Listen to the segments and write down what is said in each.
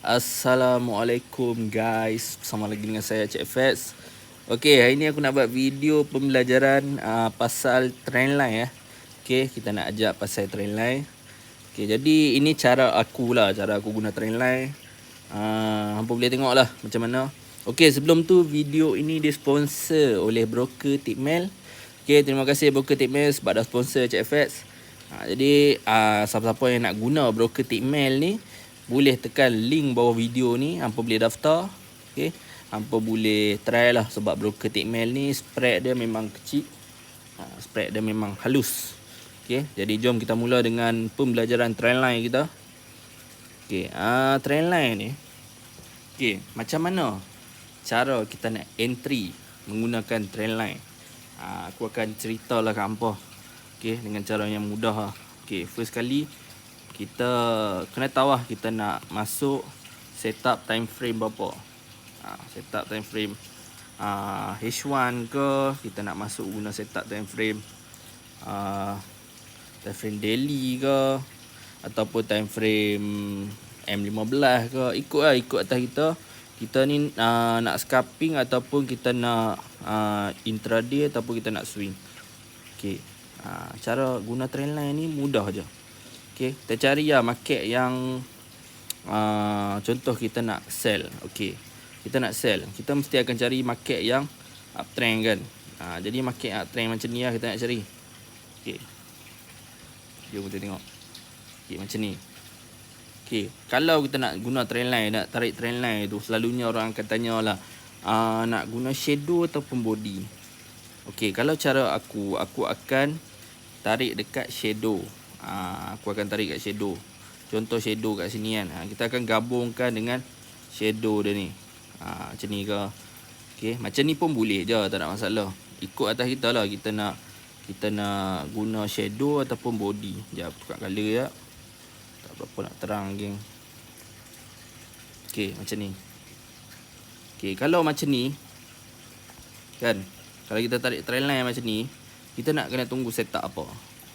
Assalamualaikum guys, bersama lagi dengan saya Cik Fats. Okey, hari ni aku nak buat video pembelajaran pasal trendline ya. Okey, kita nak ajar pasal trendline. Okey, jadi ini cara aku guna trendline. Hampa boleh tengok lah macam mana. Okey, sebelum tu video ini disponsor oleh broker Tipmail. Okey, terima kasih broker Tipmail sebab dah sponsor Cik Fats. Jadi siapa-siapa yang nak guna broker Tipmail ni, boleh tekan link bawah video ni, hampa boleh daftar. Okey, hampa boleh try lah sebab broker Tipmail ni spread dia memang kecil. Spread dia memang halus. Okey, jadi jom kita mula dengan pembelajaran trendline kita. Okey, trendline ni. Okey, macam mana cara kita nak entry menggunakan trendline? Aku akan ceritalah kat hampa. Okey, dengan cara yang mudah lah. Okey, first kali kita kena tahu lah kita nak masuk setup time frame berapa. Setup time frame H1 ke, kita nak masuk guna setup time frame daily ke, ataupun time frame M15 ke. Ikut atas kita ni nak scalping ataupun kita nak intraday ataupun kita nak swing. Okey, cara guna trendline ni mudah je. Okey, kita cari lah market yang contoh kita nak sell. Okey, kita nak sell, kita mesti akan cari market yang uptrend kan. Jadi market uptrend macam ni lah kita nak cari. Okey, jom kita tengok. Okey, macam ni. Okey, kalau kita nak guna trendline, nak tarik trendline tu, selalunya orang akan tanya lah, nak guna shadow ataupun body. Okey, kalau cara aku akan tarik dekat shadow. Aku akan tarik kat shadow. Contoh shadow kat sini kan. Kita akan gabungkan dengan shadow dia ni. Macam ni ke. Okey, macam ni pun boleh je, tak ada masalah. Ikut atas kita lah, kita nak guna shadow ataupun body. Sekejap tukar color je. Tak berapa nak terang geng. Okey, macam ni. Okey, kalau macam ni kan, kalau kita tarik trendline macam ni, kita nak kena tunggu setup apa.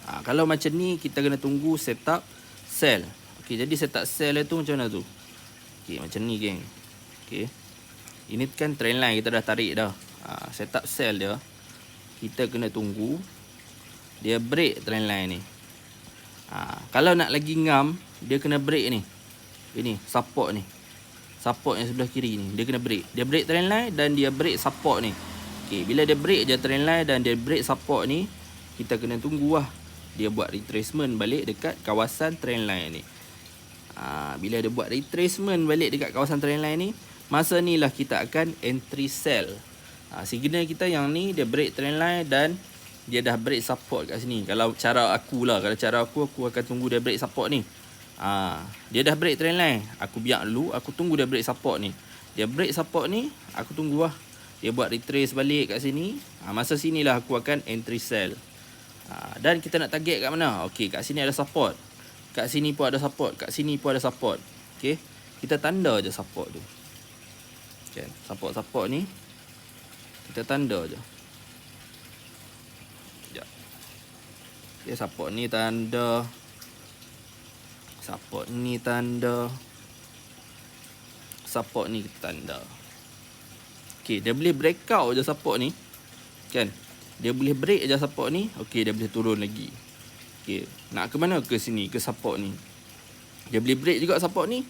Kalau macam ni, kita kena tunggu setup sell. Okey, jadi setup sell tu macam mana tu? Okey, macam ni geng. Okey, ini kan trendline kita dah tarik dah. Setup sell dia, kita kena tunggu dia break trendline ni. Kalau nak lagi ngam, dia kena break ni. Ini support ni. Support yang sebelah kiri ni, dia kena break. Dia break trendline dan dia break support ni. Okey, bila dia break je trendline dan dia break support ni, kita kena tunggu lah dia buat retracement balik dekat kawasan trendline ni. Bila dia buat retracement balik dekat kawasan trendline ni, masa ni lah kita akan entry sell. Signal kita yang ni, dia break trendline dan dia dah break support kat sini. Kalau cara aku aku akan tunggu dia break support ni. Dia dah break trendline, aku biar dulu, aku tunggu dia break support ni. Dia break support ni, aku tunggu lah dia buat retrace balik kat sini. Masa sini lah aku akan entry sell. Dan kita nak target kat mana? Okey, kat sini ada support, kat sini pun ada support, kat sini pun ada support. Okey, kita tanda je support tu. Okay, support ni kita tanda je. Sekejap. Okay, support ni tanda, support ni tanda, support ni kita tanda. Okey, dia boleh breakout je support ni kan. Dia boleh break je support ni. Okey, dia boleh turun lagi. Okey, nak ke mana? Ke sini, ke support ni. Dia boleh break juga support ni,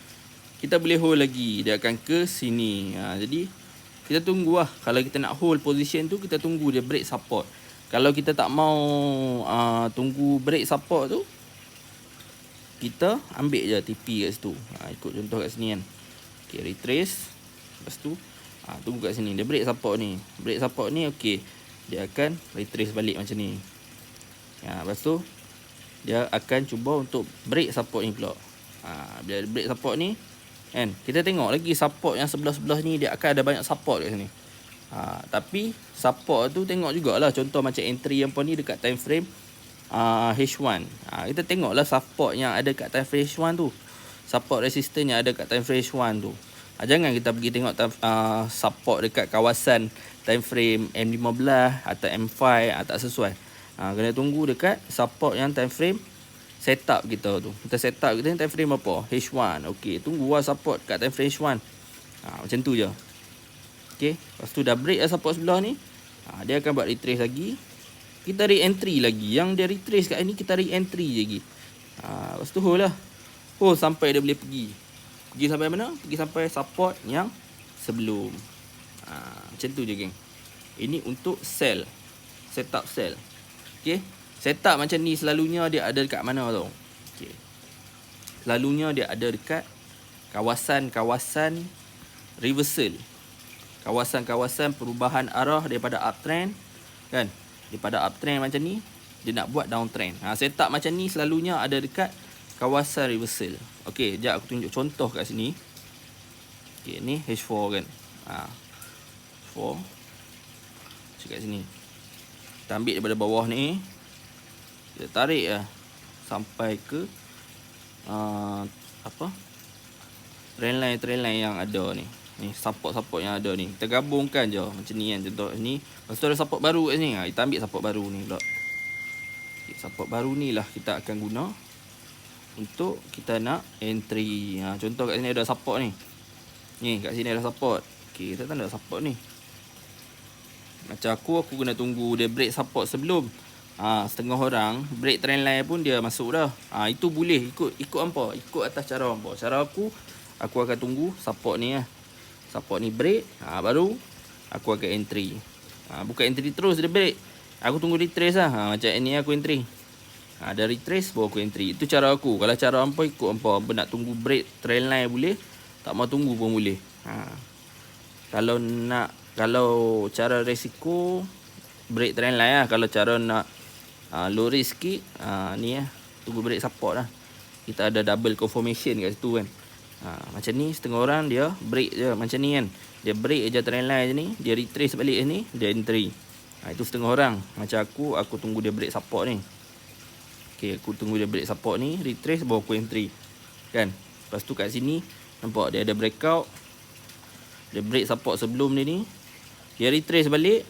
kita boleh hold lagi, dia akan ke sini. Jadi kita tunggu lah. Kalau kita nak hold position tu, kita tunggu dia break support. Kalau kita tak mau tunggu break support tu, kita ambil je TP kat situ. Ikut contoh kat sini kan. Okey, retrace. Lepas tu tunggu kat sini, dia break support ni. Break support ni, okey, dia akan retrace balik macam ni. Lepas tu dia akan cuba untuk break support ni pula. Bila break support ni kan, kita tengok lagi support yang sebelah-sebelah ni, dia akan ada banyak support kat sini. Tapi support tu tengok jugalah, contoh macam entry yang pun ni dekat time frame H1. Kita tengoklah support yang ada kat time frame H1 tu, support resistance yang ada kat time frame H1 tu. Jangan kita pergi tengok support dekat kawasan time frame M15 atau M5, tak sesuai. Kena tunggu dekat support yang time frame setup kita tu. Kita setup kita ni time frame apa? H1. Okey, tunggu lah support kat time frame H1. Macam tu je. Okey, lepas tu dah break lah support sebelah ni. Dia akan buat retrace lagi. Kita re-entry lagi. Yang dia retrace kat ni kita re-entry je lagi. Lepas tu hold lah. Hold sampai dia boleh pergi. Pergi sampai mana? Pergi sampai support yang sebelum. Macam tu je geng. Ini untuk sell. Setup sell. Okey. Setup macam ni selalunya dia ada dekat mana tau? Okey. Selalunya dia ada dekat kawasan-kawasan reversal. Kawasan-kawasan perubahan arah daripada uptrend kan? Daripada uptrend macam ni dia nak buat downtrend. Setup macam ni selalunya ada dekat kawasan reversal. Okey, jap aku tunjuk contoh kat sini. Okey, ni H4 kan. H4. Kat sini. Kita ambil daripada bawah ni. Kita tarik lah sampai ke trend line yang ada ni. Ni support yang ada ni. Kita gabungkan je macam ni kan. Contoh ni. Lepas tu ada support baru kat sini. Kita ambil support baru ni pula. Okay, support baru ni lah kita akan guna untuk kita nak entry. Contoh kat sini ada support ni. Ni kat sini ada support. Okay, kita tak ada support ni. Macam aku kena tunggu dia break support sebelum. Setengah orang break trend line pun dia masuk dah. Itu boleh ikut hampa. Ikut atas cara hampa. Cara aku akan tunggu support ni lah. Support ni break, baru aku akan entry. Bukan entry terus dia break. Aku tunggu retrace lah. Macam ni aku entry. Ada retrace baru aku entry. Itu cara aku. Kalau cara hampa ikut hampa. Nak tunggu break trend line boleh. Tak mau tunggu pun boleh. Kalau cara risiko break trend line lah. Kalau cara nak low risk sikit, ni lah. Tunggu break support lah. Kita ada double confirmation kat situ kan. Macam ni setengah orang dia break je macam ni kan. Dia break je trend line je ni. Dia retrace balik ni. Dia entry. Itu setengah orang. Macam aku tunggu dia break support ni. Okay, aku tunggu dia break support ni. Retrace baru aku entry. Kan. Lepas tu kat sini nampak dia ada breakout. Dia break support sebelum dia ni. Dia retrace balik.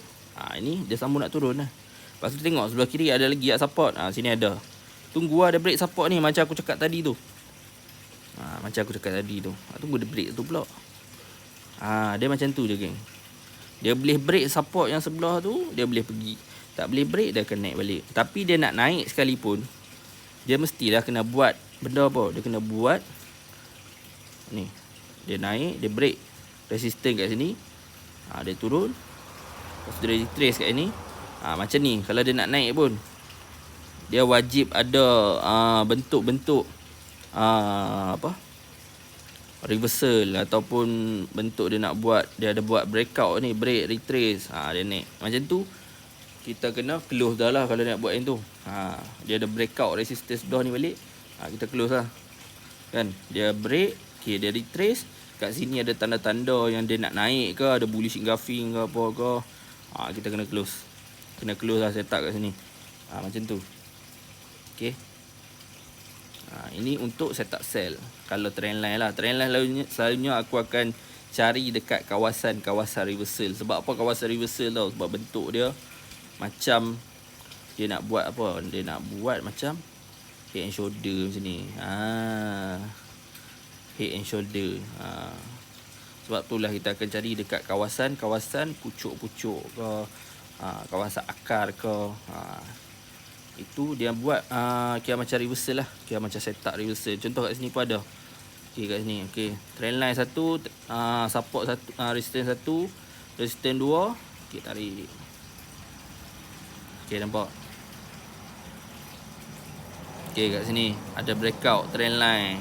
Ini dia sambung nak turun lah. Lepas tu tengok sebelah kiri ada lagi support. Sini ada. Tunggu lah dia break support ni. Macam aku cakap tadi tu. Tunggu dia break tu pula. Dia macam tu je geng. Dia boleh break support yang sebelah tu. Dia boleh pergi. Tak boleh break dia akan naik balik. Tapi dia nak naik sekalipun. Dia mestilah kena buat benda apa. Dia kena buat. Ni. Dia naik. Dia break resistance kat sini. Dia turun. Lepas tu dia retrace kat sini. Macam ni. Kalau dia nak naik pun. Dia wajib ada bentuk-bentuk reversal ataupun bentuk dia nak buat. Dia ada buat breakout ni, break, retrace. Dia naik. Macam tu kita kena close dah lah kalau nak buat yang tu. Dia ada breakout resistance dah ni balik. Kita close lah. Kan? Dia break, okay, dia retrace. Kat sini ada tanda-tanda yang dia nak naik ke, ada bullish engulfing ke apa ke. Kita kena close. Kena close lah setup kat sini. Macam tu. Okay. Ini untuk setup sell. Kalau trend line lah. Trend line selalunya aku akan cari dekat kawasan-kawasan reversal. Sebab apa kawasan reversal tau? Sebab bentuk dia macam dia nak buat apa? Dia nak buat macam head and shoulder macam ni. Head and shoulder. Sebab itulah kita akan cari dekat kawasan-kawasan pucuk-pucuk ke, kawasan akar ke. Itu dia buat kira macam reversal lah. Kira macam setup reversal. Contoh kat sini pun ada. Okay, kat sini. Okay. Trend line 1, support 1, resistance 1, resistance 2. Okay, tarik. Okay, nampak. Okay, kat sini ada breakout trend line.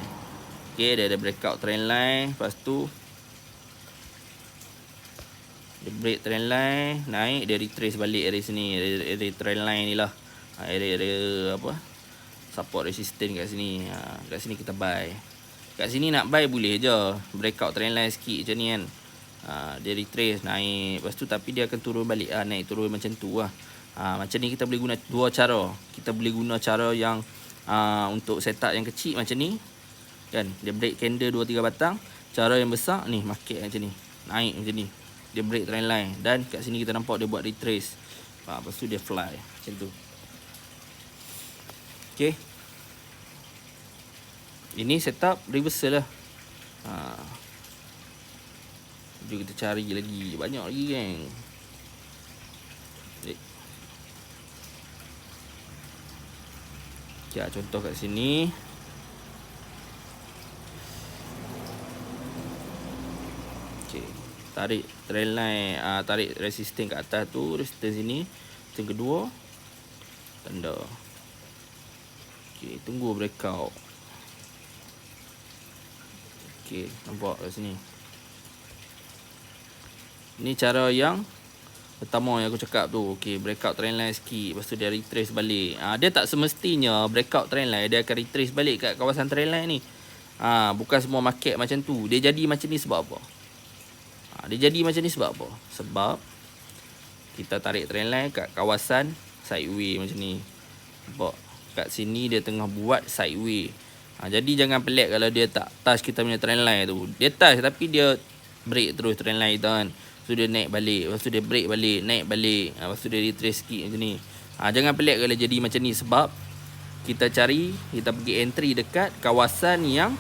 Okay, dia ada breakout trend line. Lepas tu dia break trend line, naik, dia retrace balik dari sini. Dari trend line ni lah. Area apa, support resistance kat sini. Kat sini kita buy. Kat sini nak buy boleh je. Breakout trend line sikit macam ni kan. Dia retrace naik. Lepas tu tapi dia akan turun balik. Naik turun macam tu lah. Macam ni kita boleh guna dua cara. Kita boleh guna cara yang untuk setup yang kecil macam ni kan. Dia break candle 2-3 batang. Cara yang besar ni market macam ni. Naik macam ni. Dia break trend line. Dan kat sini kita nampak dia buat retrace. Lepas tu dia fly. Macam tu. Okay. Ini setup reversal lah. Jom kita cari lagi. Banyak lagi geng. Ya, contoh kat sini. Okay. Tarik trail line, tarik resistance kat atas tu, resistance sini. Yang kedua, tanda. Okay, tunggu breakout. Okay, nampak kat sini. Ni cara yang pertama yang aku cakap tu. Okay, breakout trend line sikit. Lepas tu dia retrace balik. Dia tak semestinya breakout trend line dia akan retrace balik kat kawasan trend line ni. Bukan semua market macam tu. Dia jadi macam ni sebab apa? Dia jadi macam ni sebab apa? Sebab kita tarik trend line kat kawasan sideway macam ni. Nampak? Kat sini dia tengah buat sideway. Jadi jangan pelik kalau dia tak touch kita punya trend line tu. Dia touch tapi dia break terus trend line tu kan. Lepas tu dia naik balik. Lepas tu dia break balik. Naik balik. Lepas tu dia retrace sikit macam ni. Jangan pelik kalau jadi macam ni. Sebab kita cari, kita pergi entry dekat kawasan yang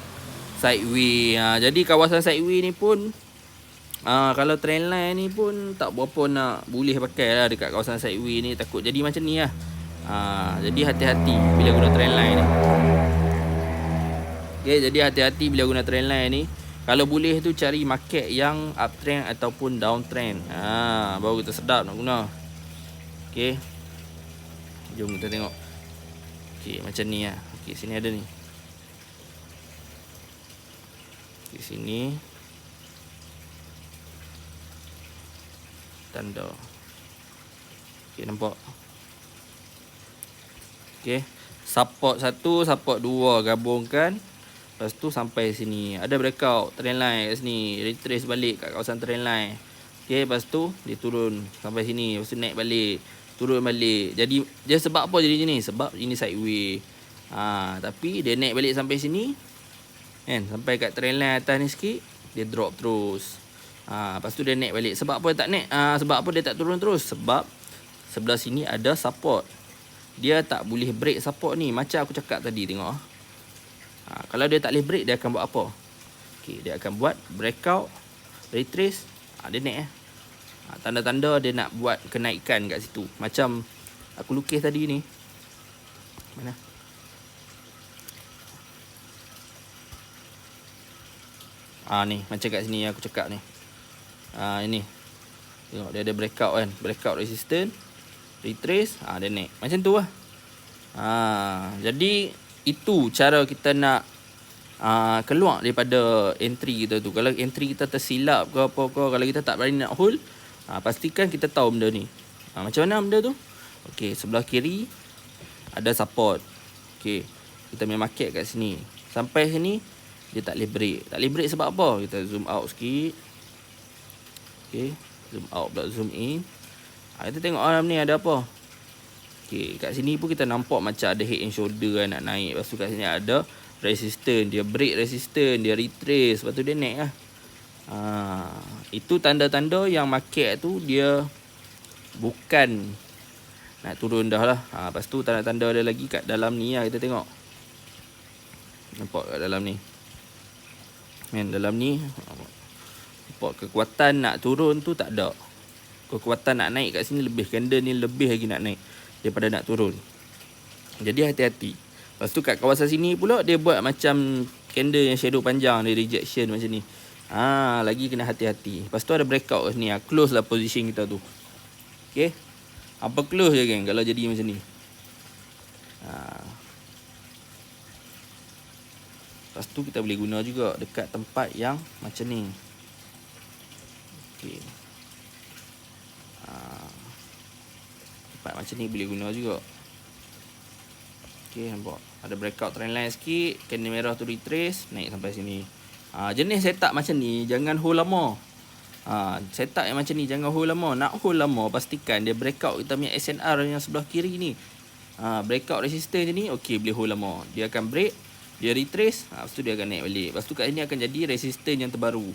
sideway. Jadi kawasan sideway ni pun kalau trend line ni pun tak berapa nak boleh pakai lah dekat kawasan sideway ni. Takut jadi macam ni lah. Jadi hati-hati bila guna trend line ni. Okay, jadi hati-hati bila guna trend line ni. Kalau boleh tu cari market yang uptrend ataupun downtrend. Baru kita sedap nak guna. Okay. Jom kita tengok. Okay, macam ni lah. Okay, sini ada ni. Okay, sini. Tanda. Okay, nampak. Okay. Support 1, support 2 gabungkan. Lepas tu sampai sini. Ada breakout trend line kat sini. Retrace balik kat kawasan trend line. Okay, lepas tu dia turun sampai sini. Lepas tu naik balik. Turun balik. Jadi dia sebab apa jadi macam ni? Sebab ini sideway. Tapi dia naik balik sampai sini. Kan? Sampai kat trend line atas ni sikit. Dia drop terus. Lepas tu dia naik balik. Sebab apa dia tak naik? Sebab apa dia tak turun terus? Sebab sebelah sini ada support. Dia tak boleh break support ni. Macam aku cakap tadi, tengok. Kalau dia tak boleh break, dia akan buat apa? Okay, dia akan buat breakout, retrace. Dia naik. Tanda-tanda dia nak buat kenaikan kat situ. Macam aku lukis tadi ni. Mana? Ni, macam kat sini aku cakap ni. Ini. Tengok dia ada breakout kan. Breakout resistance, retrace, dia naik. Macam tu lah. Jadi itu cara kita nak keluar daripada entry kita tu. Kalau entry kita tersilap ke apa-apa, kalau kita tak berani nak hold, pastikan kita tahu benda ni. Macam mana benda tu? Okey, sebelah kiri ada support. Okey, kita punya market kat sini. Sampai sini dia tak boleh break. Tak boleh break sebab apa? Kita zoom out sikit. Okey, zoom out pula zoom in. Kita tengok dalam ni ada apa. Okay, kat sini pun kita nampak macam ada head and shoulder kan, nak naik. Lepas tu kat sini ada resistance. Dia break resistance, dia retrace. Lepas tu dia naik lah. Itu tanda-tanda yang market tu dia bukan nak turun dah lah. Lepas tu tanda-tanda ada lagi kat dalam ni lah. Kita tengok. Nampak kat dalam ni. Dalam ni nampak kekuatan nak turun tu tak ada. Kekuatan nak naik kat sini lebih. Candle ni lebih lagi nak naik daripada nak turun. Jadi hati-hati. Lepas tu kat kawasan sini pula dia buat macam candle yang shadow panjang, dia rejection macam ni. Lagi kena hati-hati. Lepas tu ada breakout kat sini. Close lah position kita tu. Okay. Apa close je geng kalau jadi macam ni. Lepas tu kita boleh guna juga dekat tempat yang macam ni. Okay. Tempat macam ni boleh guna juga. Okay, nampak ada breakout trend line sikit. Candle merah tu retrace, naik sampai sini. Jenis setup macam ni jangan hold lama. Setup yang macam ni jangan hold lama. Nak hold lama pastikan dia breakout kita punya SNR yang sebelah kiri ni. Breakout resistance je ni, okay, boleh hold lama. Dia akan break, dia retrace, lepas tu dia akan naik balik. Lepas tu kat sini akan jadi resistance yang terbaru.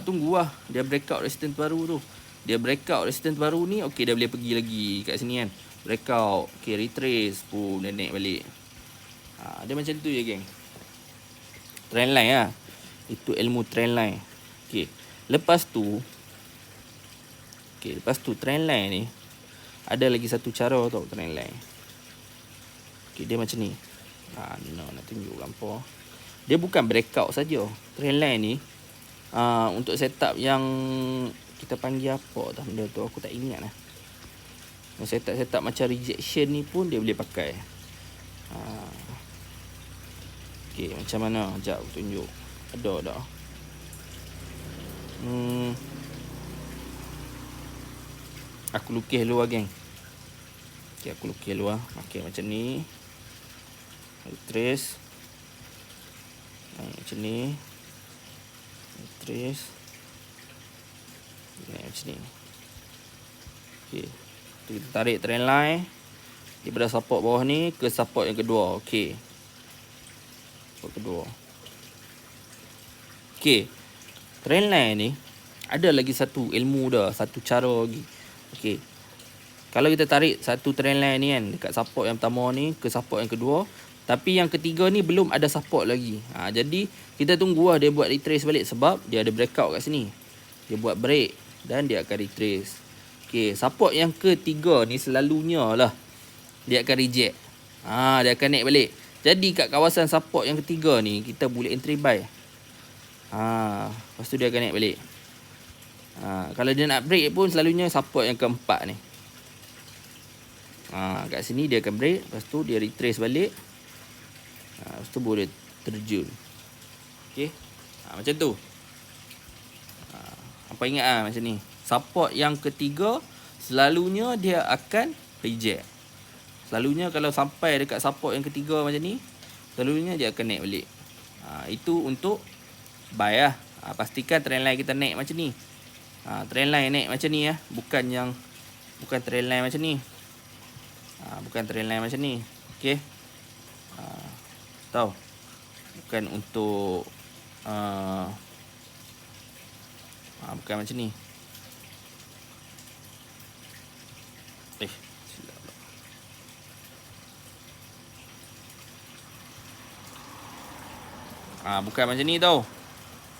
Tunggu lah dia breakout resistance baru tu. Dia breakout resistance baru ni, okey, dia boleh pergi lagi kat sini kan. Breakout, okey, retrace, boom, dia naik balik. Dia macam tu je geng. Trend line lah. Itu ilmu trend line. Okey. Lepas tu trend line ni ada lagi satu cara tau trend line. Okey, dia macam ni. Nak tunjuk gambar. Dia bukan breakout saja. Trend line ni untuk setup yang kita panggil apa dah benda tu, aku tak ingat lah. Setup macam rejection ni pun dia boleh pakai. Okey, macam mana? Sekejap aku tunjuk. Ada dah. Aku lukis luar geng. Okey, aku lukis luar. Okey, macam ni. Trace. Macam ni. Trace. Macam ni. Okey. Kita tarik trend line daripada support bawah ni ke support yang kedua. Okey. Kedua. Okey. Trend line ni ada lagi satu ilmu dah, satu cara lagi. Okey. Kalau kita tarik satu trend line ni kan dekat support yang pertama ni ke support yang kedua, tapi yang ketiga ni belum ada support lagi. Jadi kita tunggu lah dia buat retrace balik sebab dia ada breakout kat sini. Dia buat break dan dia akan retrace. Okey, support yang ketiga ni selalunya lah dia akan reject. Dia akan naik balik. Jadi kat kawasan support yang ketiga ni kita boleh entry buy. Lepas tu dia akan naik balik. Kalau dia nak break pun selalunya support yang keempat ni. Kat sini dia akan break, lepas tu dia retrace balik. Lepas tu boleh terjun. Okey. Macam tu. Apa ingat macam ni. Support yang ketiga selalunya dia akan reject. Selalunya kalau sampai dekat support yang ketiga macam ni, selalunya dia akan naik balik. Itu untuk buy lah. Pastikan trend line kita naik macam ni. Trend line naik macam ni ya. Bukan trend line macam ni. Bukan trend line macam ni. Okey. Tahu. Bukan untuk bukan macam ni. Silap pula. Bukan macam ni tau.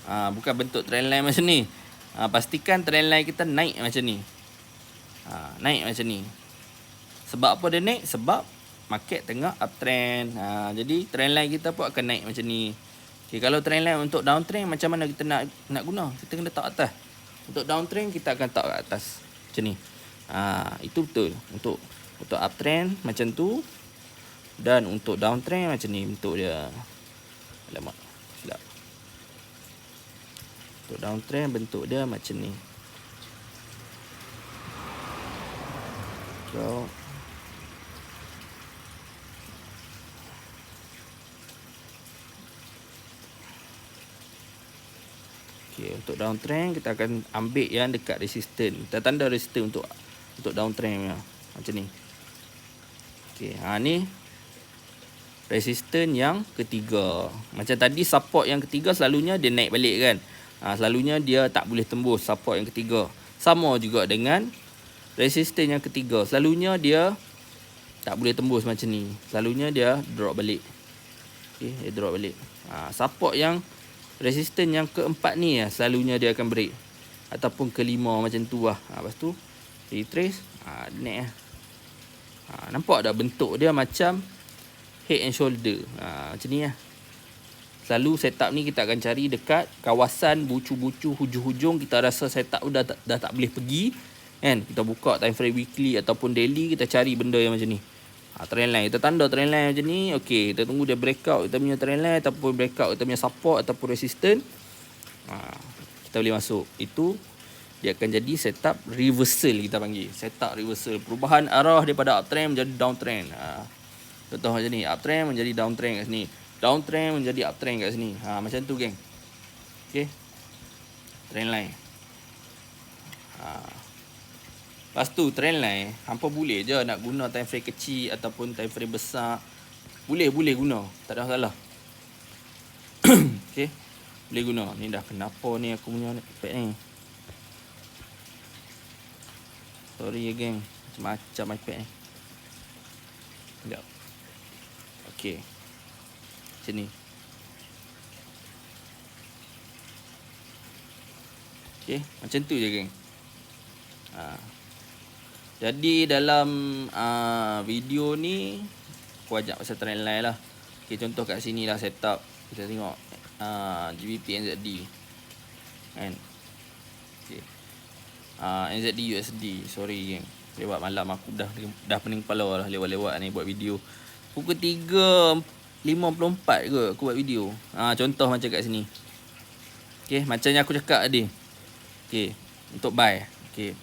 Bukan bentuk trend line macam ni. Pastikan trend line kita naik macam ni. Naik macam ni. Sebab apa dia naik? Sebab market tengah uptrend. Jadi trend line kita pun akan naik macam ni. Okay, kalau trend line untuk downtrend macam mana kita nak guna? Kita kena letak atas. Untuk downtrend kita akan letak kat atas. Macam ni. Itu betul. Untuk uptrend macam tu. Dan untuk downtrend macam ni bentuk dia. Alamak. Silap. Untuk downtrend bentuk dia macam ni. So okay, untuk downtrend kita akan ambil yang dekat resistance. Kita tanda resistance untuk downtrend ya. Macam ni. Okey, ni resistance yang ketiga. Macam tadi support yang ketiga selalunya dia naik balik kan. Selalunya dia tak boleh tembus support yang ketiga. Sama juga dengan resistance yang ketiga. Selalunya dia tak boleh tembus macam ni. Selalunya dia drop balik. Okey, dia drop balik. Support yang resistance yang keempat ni selalunya dia akan break. Ataupun kelima macam tu lah. Lepas tu retrace. Naik lah. Nampak tak bentuk dia macam head and shoulder. Macam ni lah. Selalu setup ni kita akan cari dekat kawasan bucu-bucu hujung-hujung. Kita rasa setup dah tak boleh pergi kan. Kita buka time frame weekly ataupun daily. Kita cari benda yang macam ni. Trend line. Kita tanda trend line macam ni. Okey, kita tunggu dia breakout kita punya trend line. Ataupun breakout kita punya support ataupun resistance. Kita boleh masuk. Itu dia akan jadi setup reversal kita panggil. Setup reversal. Perubahan arah daripada uptrend menjadi downtrend. Contoh macam ni. Uptrend menjadi downtrend kat sini. Downtrend menjadi uptrend kat sini. Macam tu geng. Okey. Trend line. Lepas tu trend line, hampa boleh je nak guna time frame kecil ataupun time frame besar. Boleh guna. Tak ada masalah. Okey. Boleh guna. Ni dah kenapa ni aku punya iPad ni. Sorry ya geng. Macam-macam iPad ni. Sekejap. Okey. Macam ni. Okay, macam tu je geng. Jadi dalam video ni aku ajak pasal trendline lah. Okay, contoh kat sini lah setup. Kita tengok GBP NZD kan. Okay. NZD USD. Sorry geng, lewat malam aku dah pening kepala lah lewat-lewat ni buat video. Pukul 3.54 ke aku buat video. Contoh macam kat sini. Okay, macam yang aku cakap tadi. Okay, untuk buy. Okay,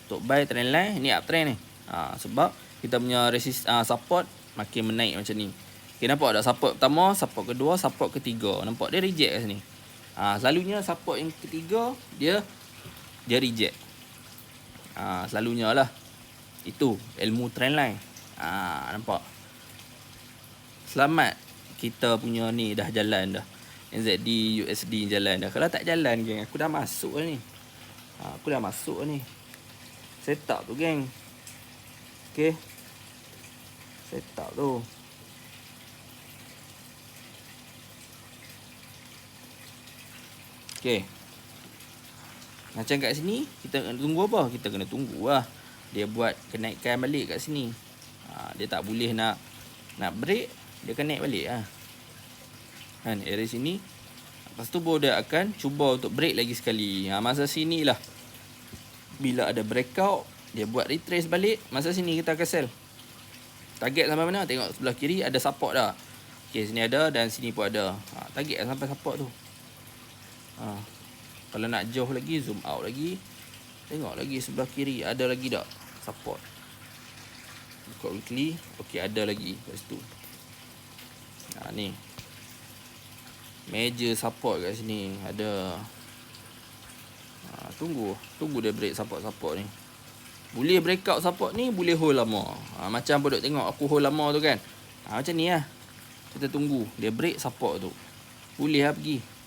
untuk buy trendline ni uptrend ni. Sebab kita punya support makin menaik macam ni. Okay, nampak tak support pertama, support kedua, support ketiga. Nampak dia reject kat sini. Selalunya support yang ketiga dia reject. Selalunya lah. Itu ilmu trendline. Nampak. Selamat kita punya ni dah jalan dah. NZD USD jalan dah. Kalau tak jalan geng, aku dah masuk ni. Aku dah masuk ni. Setup tu geng. Okay, setup tu. Okay, macam kat sini kita kena tunggu apa? Kita kena tunggu lah dia buat kenaikan balik kat sini. Dia tak boleh nak break, dia akan naik balik lah kan, area sini. Lepas tu baru dia akan cuba untuk break lagi sekali. Masa sini lah bila ada breakout, dia buat retrace balik. Masa sini kita akan sell. Target sampai mana? Tengok sebelah kiri ada support dah. Okay, sini ada dan sini pun ada. Target sampai support tu. Kalau nak jauh lagi, zoom out lagi. Tengok lagi sebelah kiri ada lagi tak support. Buka weekly. Okay, ada lagi kat situ. Ni major support kat sini ada. Tunggu dia break support ni. Boleh breakout support ni, boleh hold lama. Macam apa duk tengok aku hold lama tu kan. Macam ni lah. Kita tunggu dia break support tu. Boleh lah pergi.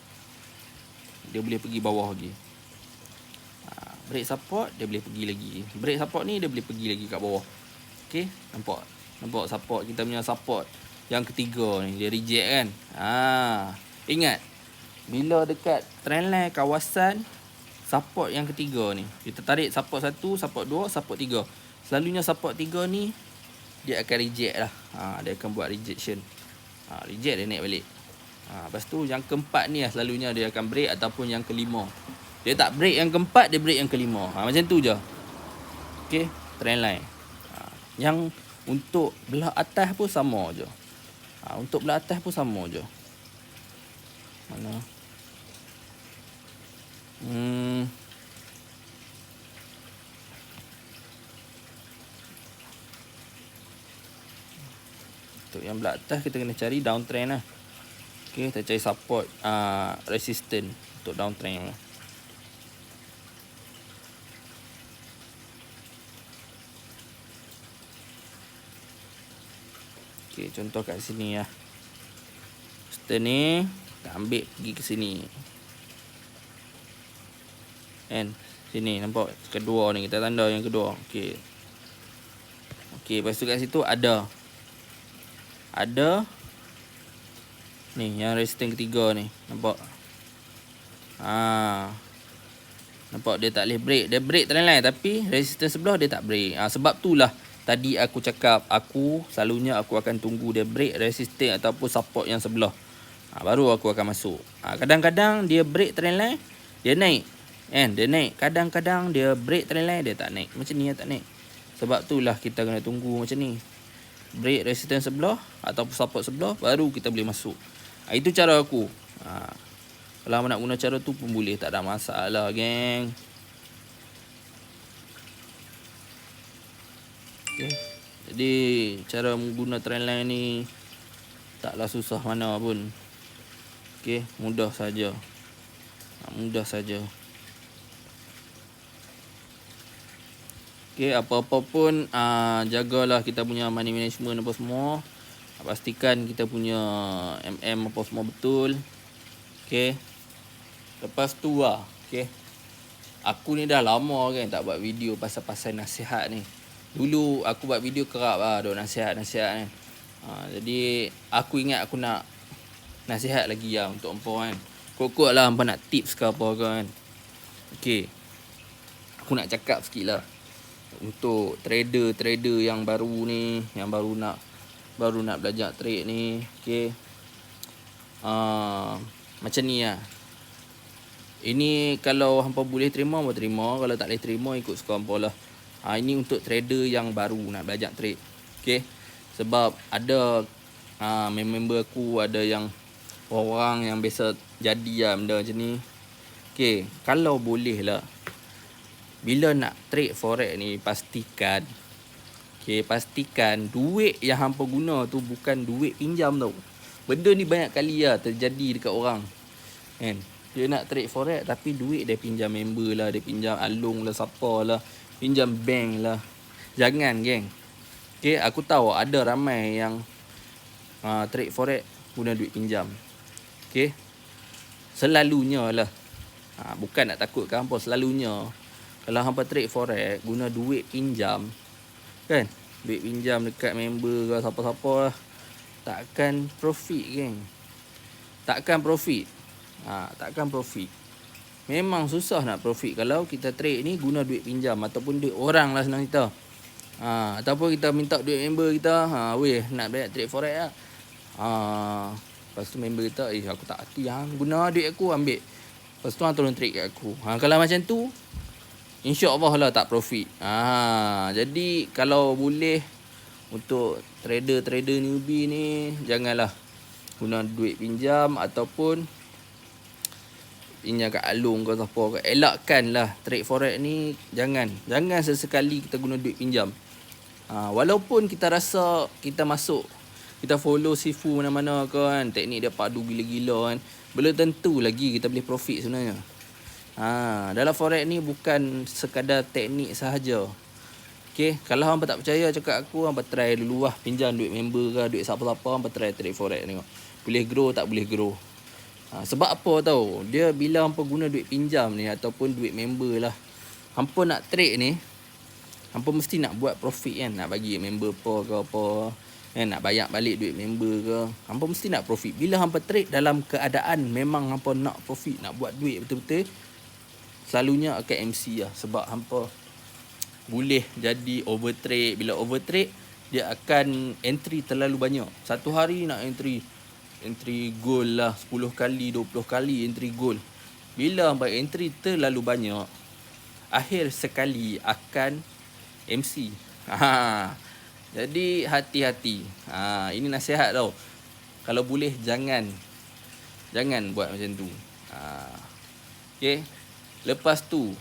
Dia boleh pergi bawah lagi. Break support, dia boleh pergi lagi. Break support ni, dia boleh pergi lagi kat bawah. Okay, nampak? Nampak support, kita punya support yang ketiga ni, dia reject kan. Ingat, bila dekat trendline kawasan support yang ketiga ni, kita tarik support 1, support 2, support 3. Selalunya support 3 ni, dia akan reject lah. Dia akan buat rejection. Reject, dia naik balik. Lepas tu yang keempat ni lah selalunya dia akan break, ataupun yang kelima. Dia tak break yang keempat, dia break yang kelima. Macam tu je. Okay, trendline. Yang untuk belah atas pun sama je. Untuk belah atas pun sama je. Mana? Untuk yang belah atas kita kena cari downtrend lah. Okay, kita cari support resistance untuk downtrend lah. Okay, contoh kat sini lah. Resistance ni kita ambil pergi ke sini kan. Sini nampak kedua ni, kita tanda yang kedua. Okay, lepas tu kat situ ada ni yang resistance ketiga ni. Nampak? Nampak dia tak boleh break. Dia break trendline tapi resistance sebelah dia tak break. Sebab tu lah tadi aku cakap, selalunya aku akan tunggu dia break resistance ataupun support yang sebelah. Baru aku akan masuk. Kadang-kadang dia break trendline, dia naik. Dia naik. Kadang-kadang dia break trendline, dia tak naik. Macam ni tak naik. Sebab tu lah kita kena tunggu macam ni. Break resistance sebelah ataupun support sebelah, baru kita boleh masuk. Itu cara aku. Kalau nak guna cara tu pun boleh, tak ada masalah geng. Okay. Jadi cara mengguna trendline ni taklah susah mana pun. Okay, mudah saja. Mudah saja. Okay, apa-apa pun jagalah kita punya money management apa semua. Pastikan kita punya MM apa semua betul. Okay. Lepas tu lah. Okay. Aku ni dah lama kan tak buat video pasal-pasal nasihat ni. Dulu aku buat video kerap lah duk nasihat-nasihat kan. Jadi aku ingat aku nak nasihat lagi lah untuk hampa kan. Kok-kok lah hampa nak tips ke apa kan. Okay, aku nak cakap sikit lah untuk trader-trader yang baru ni, yang baru nak belajar trade ni. Okay, macam ni lah. Ini kalau hampa boleh terima, hampa terima. Kalau tak boleh terima, ikut suka hampa lah. Ini untuk trader yang baru nak belajar trade. Okay, sebab ada member aku, ada yang orang yang biasa jadi lah benda macam ni. Okay, kalau boleh lah, bila nak trade forex ni, pastikan duit yang hampa guna tu bukan duit pinjam tau. Benda ni banyak kali lah terjadi dekat orang, kan? Dia nak trade forex tapi duit dia pinjam member lah, dia pinjam Along lah, siapa lah, pinjam bank lah. Jangan, geng. Okay, aku tahu ada ramai yang trade forex guna duit pinjam. Okay, selalunya lah, bukan nak takutkan hampa, selalunya kalau hampa trade forex guna duit pinjam, kan, duit pinjam dekat member ke siapa-siapa lah, takkan profit, geng. Takkan profit. Memang susah nak profit kalau kita trade ni guna duit pinjam ataupun duit orang lah, senang kita. Ataupun kita minta duit member kita, weh nak belajar trade forex lah. Lepas tu member kita, aku tak hati, guna duit aku, ambil. Lepas tu tolong trade kat aku. Kalau macam tu, insya-Allah lah tak profit. Jadi kalau boleh untuk trader-trader newbie ni, janganlah guna duit pinjam ataupun pinjam kat Along ke siapa ke. Elakkanlah trade forex ni, jangan sesekali kita guna duit pinjam. Walaupun kita rasa kita masuk, kita follow sifu mana-mana kan, teknik dia padu gila-gila kan, belum tentu lagi kita boleh profit sebenarnya. Dalam forex ni bukan sekadar teknik sahaja. Okay, kalau hampa tak percaya cakap aku, hampa try dulu lah, pinjam duit member ke, duit siapa-siapa, hampa try trade forex tengok. Boleh grow tak boleh grow. Sebab apa tahu? Dia bila hampa guna duit pinjam ni ataupun duit member lah, hampa nak trade ni, hampa mesti nak buat profit kan, nak bagi member apa, nak bayar balik duit member ke, hampa mesti nak profit. Bila hampa trade dalam keadaan memang hampa nak profit, nak buat duit betul-betul, selalunya akan MC lah. Sebab hampa boleh jadi overtrade. Bila overtrade, dia akan entry terlalu banyak. Satu hari nak entry goal lah 10 kali, 20 kali entry goal. Bila hampa entry terlalu banyak, akhir sekali akan MC. Jadi hati-hati. Ini nasihat tau. Kalau boleh jangan buat macam tu. Okay. Lepas tu,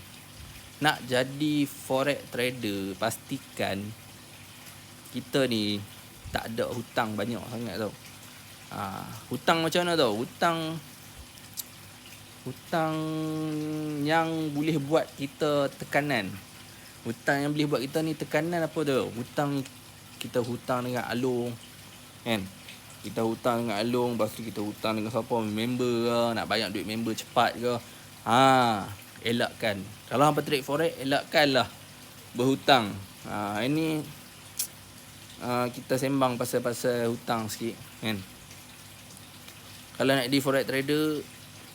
nak jadi forex trader, pastikan kita ni tak ada hutang banyak sangat tau. Hutang macam mana tau? Hutang yang boleh buat kita tekanan. Hutang yang boleh buat kita ni tekanan apa tu? Kita hutang dengan Along, kan? Kita hutang dengan Along, lepas tu kita hutang dengan siapa? Member ke, nak bayar duit member cepat ke. Elakkan. Kalau hampa trade forex, elakkanlah berhutang. Ini kita sembang pasal hutang sikit, kan? Kalau nak jadi forex trader,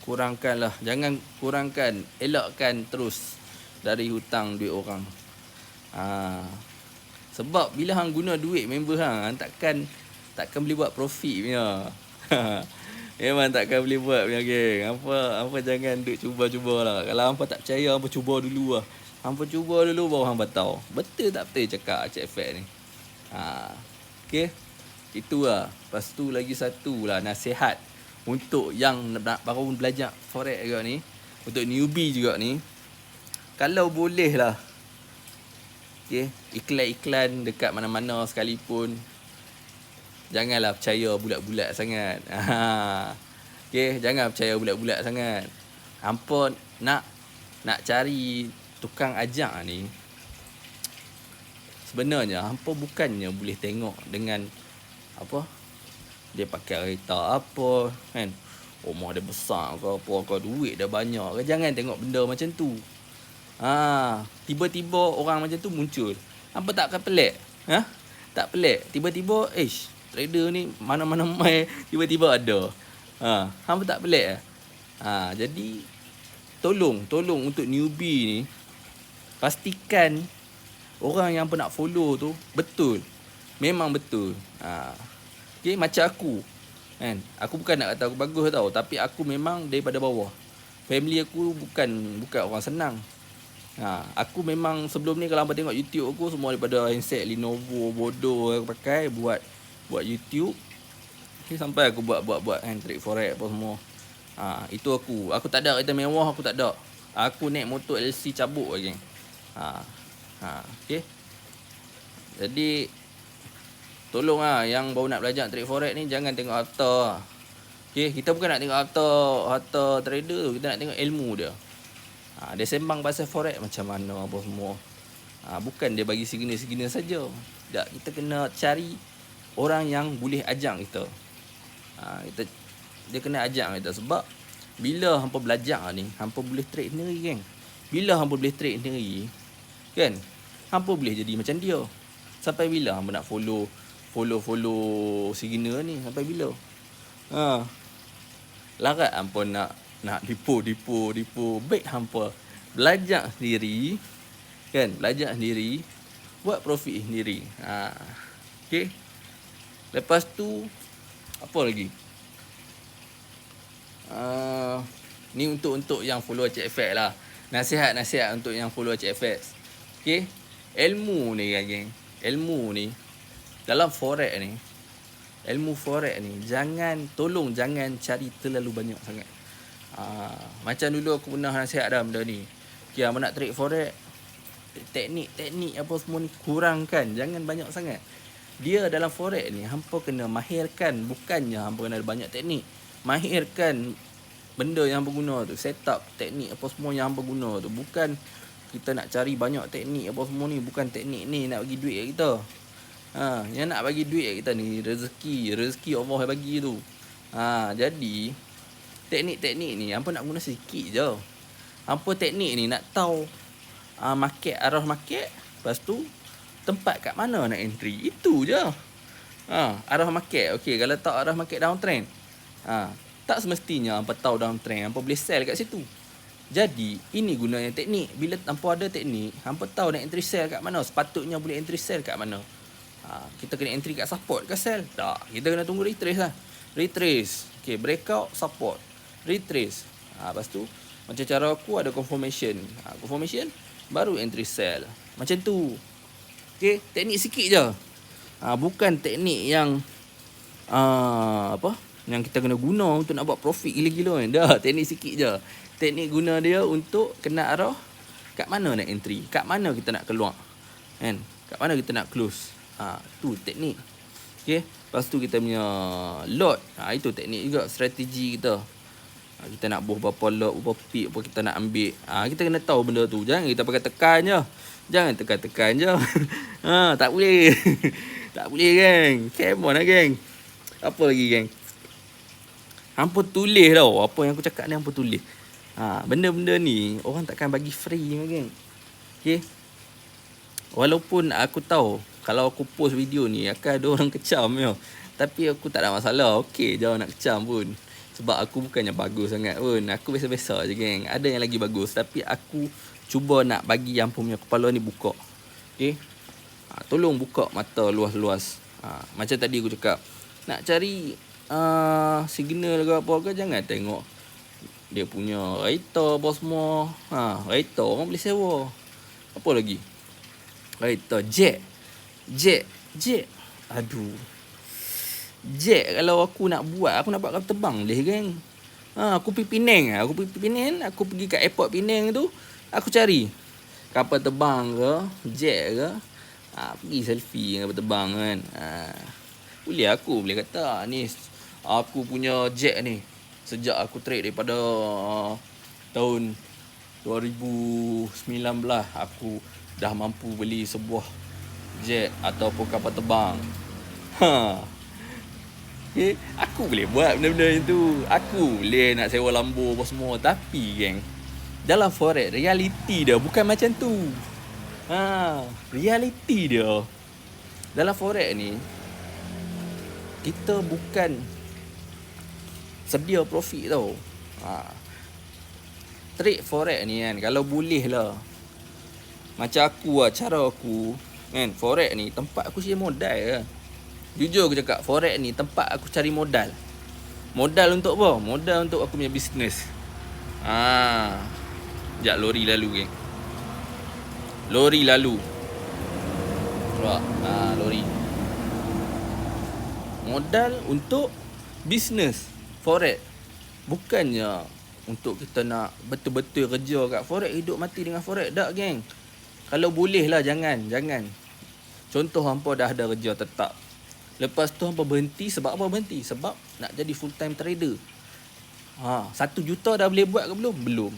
kurangkanlah. Jangan kurangkan, elakkan terus dari hutang duit orang. Sebab bila hang guna duit member hang, takkan boleh buat profit punya. Memang takkan boleh buat punya, geng. Hampa jangan duk cuba-cuba lah. Kalau hampa tak percaya, hampa cuba dulu lah. Hampa cuba dulu baru hampa tahu betul tak betul cakap Cik Fat ni. Okay, itu lah. Lepas tu lagi satu lah nasihat untuk yang baru belajar forex juga ni, untuk newbie juga ni. Kalau boleh lah, okay, iklan-iklan dekat mana-mana sekalipun, janganlah percaya bulat-bulat sangat. Okay, jangan percaya bulat-bulat sangat. Hampa nak cari tukang ajak ni, sebenarnya hampa bukannya boleh tengok dengan apa, dia pakai kereta apa, kan, rumah dia besar ke apa ke, duit dia banyak ke. Jangan tengok benda macam tu. Tiba-tiba orang macam tu muncul, hampa tak akan pelik? Tak pelik. Tiba-tiba trader ni mana-mana mai tiba-tiba ada. Hampa tak pelik? Jadi tolong untuk newbie ni, pastikan orang yang apa nak follow tu betul. Memang betul. Okay, macam aku kan. Aku bukan nak kata aku bagus tau, tapi aku memang daripada bawah. Family aku bukan orang senang. Aku memang sebelum ni kalau hangpa tengok YouTube aku semua daripada handset Lenovo bodoh aku pakai buat YouTube. Okay, sampai aku buat kan trade forex apa semua. Itu aku tak ada kereta mewah, aku tak ada. Aku naik motor LC cabuk lagi. Okay. Jadi tolong yang baru nak belajar trade forex ni jangan tengok harta. Okay, kita bukan nak tengok harta trader tu, kita nak tengok ilmu dia. Dia sembang pasal forex macam mana apa semua. Bukan dia bagi segini-segini saja. Tak, kita kena cari orang yang boleh ajar kita. Dia kena ajar kita sebab bila hangpa belajar ni, hangpa boleh trade sendiri kan. Bila hangpa boleh trade sendiri kan, hangpa boleh jadi macam dia. Sampai bila hangpa nak follow segina ni, sampai bila? Larat hangpa nak dipu. Baik hangpa belajar sendiri kan, belajar sendiri, buat profit sendiri. Okay. Lepas tu apa lagi? Ni untuk yang follow CFX lah. Nasihat untuk yang follow CFX. Okay. Ilmu ni geng. Ilmu ni dalam forex ni, ilmu forex ni tolong jangan cari terlalu banyak sangat. Macam dulu aku pernah nasihat dah benda ni. Okay, hangpa nak trade forex, teknik apa semua ni kurangkan, jangan banyak sangat. Dia dalam forex ni hangpa kena mahirkan, bukannya hangpa kena ada banyak teknik. Mahirkan benda yang hangpa guna tu, setup teknik apa semua yang hangpa guna tu. Bukan kita nak cari banyak teknik apa semua ni, bukan teknik ni nak bagi duit kat kita. Yang nak bagi duit kat kita ni rezeki Allah yang bagi tu. Jadi teknik ni hangpa nak guna sikit je. Hangpa teknik ni nak tahu arah market, lepas tu tempat kat mana nak entry. Itu je. Arah market. Okey, kalau tahu arah market downtrend, tak semestinya hangpa tahu downtrend hangpa boleh sell kat situ. Jadi ini gunanya teknik. Bila hangpa ada teknik, hangpa tahu nak entry sell kat mana, sepatutnya boleh entry sell kat mana. Kita kena entry kat support ke sell? Tak, kita kena tunggu retrace lah. Retrace. Okay, breakout, support, retrace. Lepas tu macam cara aku ada confirmation. Confirmation baru entry sell. Macam tu. Okay, teknik sikit je. Bukan teknik yang yang kita kena guna untuk nak buat profit gila-gila kan. Dah, teknik sikit je. Teknik guna dia untuk kena arah kat mana nak entry, kat mana kita nak keluar kan, kat mana kita nak close. Tu teknik. Okay, lepas tu kita punya lot. Itu teknik juga, strategi kita. Kita nak buh berapa lot, berapa pip apa kita nak ambil. Kita kena tahu benda tu. Jangan kita pakai tekan je. Jangan tekan je. Tak boleh. Tak boleh geng. Come on lah geng. Apa lagi geng? Hangpa tulis tau. Apa yang aku cakap ni hangpa tulis. Benda-benda ni orang takkan bagi free geng. Okay. Walaupun aku tahu kalau aku post video ni akan ada orang kecam je. Tapi aku tak ada masalah. Okey je nak kecam pun. Sebab aku bukannya bagus sangat pun. Aku biasa-biasa je geng. Ada yang lagi bagus. Tapi aku cuba nak bagi yang punya kepala ni buka. Okay. Tolong buka mata luas-luas. Macam tadi aku cakap. Nak cari signal ke apa ke, jangan tengok dia punya rater apa semua. Rater orang boleh sewa. Apa lagi? Rater jet. Aduh. Jet kalau aku nak buat kapal terbang boleh geng. Aku pergi Penang. Aku pergi kat airport Penang tu, aku cari kapal terbang ke, jet ke. Pergi selfie dengan kapal terbang kan. Boleh kata ni aku punya jet ni. Sejak aku trade daripada tahun 2019 aku dah mampu beli sebuah jet ataupun kapal terbang. Okay. Aku boleh buat benda-benda itu. Aku boleh nak sewa Lambo apa semua. Tapi geng, dalam forex reality dia bukan macam tu. Reality dia dalam forex ni, kita bukan sedia profit tau. trade forex ni kan, kalau boleh lah, macam aku lah, cara aku kan, forex ni tempat aku cari modal lah. Jujur aku cakap, forex ni tempat aku cari modal. Modal untuk apa? Modal untuk aku punya bisnes. Sekejap, lori lalu geng. Lori lalu. Nampak? Lori. Modal untuk bisnes forex. Bukannya untuk kita nak betul-betul kerja kat forex, hidup mati dengan forex. Tak geng. Kalau boleh lah, jangan. Contoh hampa dah ada kerja tetap, lepas tu hampa berhenti. Sebab apa berhenti? Sebab nak jadi full time trader. 1 juta dah boleh buat ke belum? Belum.